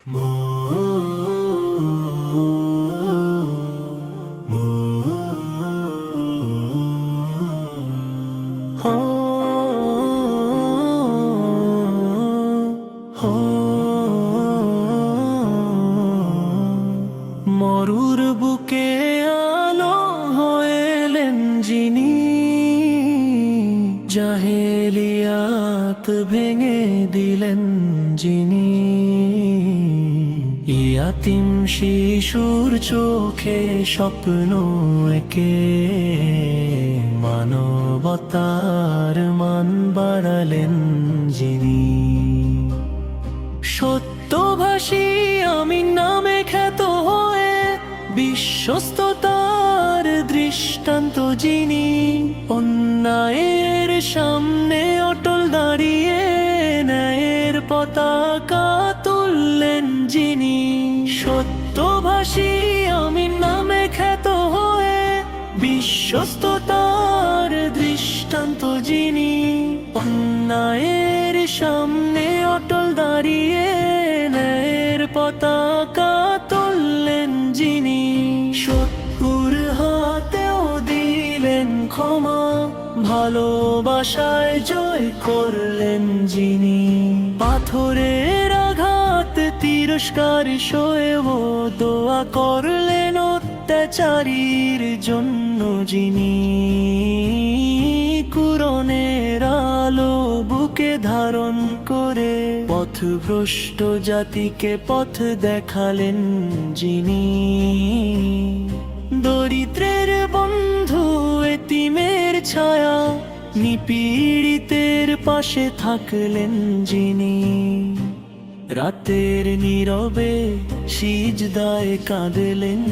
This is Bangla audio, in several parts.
মরুর বুকে আলো হলেন যিনি, জাহেলিয়াত ভেঙে দিলেন যিনি। ইয়াতিম শিশুর চোখে স্বপ্ন এঁকে মানবতার মান বাড়ালেন যিনি। সত্যভাষী আমিন নামে খ্যাত হয়ে বিশ্বস্ততার দৃষ্টান্ত যিনি, অন্যায়ের সামনে অটল দাঁড়িয়ে ন্যায়ের পতাকা তুললেন যিনি। সত্যভাষী আমিন নামে খ্যাত হয়ে বিশ্বস্ততার দৃষ্টান্ত যিনি, অন্যায়ের সামনে অটল দাঁড়িয়ে ন্যায়ের পতাকা তুললেন যিনি। শত্রুর হাতেও দিলেন ক্ষমা, ভালোবাসায় জয় করলেন যিনি। পাথরের আঘাত তিরস্কার সয়েও দোয়া করলেন অত্যাচারীর জন্য যিনি। কুরআনের আলো বুকে ধারণ করে পথভ্রষ্ট জাতিকে পথ দেখালেন যিনি। দরিদ্রের বন্ধু এতিমের ছায়া, নিপীড়িতের পাশে থাকলেন যিনি। রাতের নীরবে সিজদায় কাঁদলেন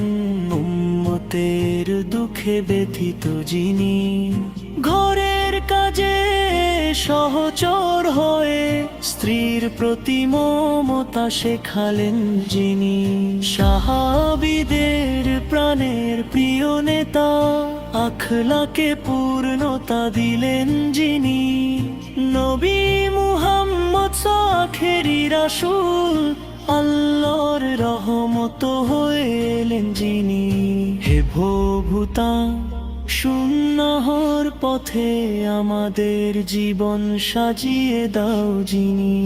উম্মতের দুঃখে ব্যথিত যিনি। ঘরের কাজে সহচর হয়ে স্ত্রীর প্রতি মমতা শেখালেন যিনি। সাহাবীদের প্রাণের প্রিয় নেতা, আখলাকে পূর্ণতা দিলেন যিনি। নবী মুহাম্মদ আখেরি রাসূল, আল্লাহর রহমত হয়ে এলেন যিনি। হে ভোভুতা সুন্নাহর পথে আমাদের জীবন সাজিয়ে দাও যিনি।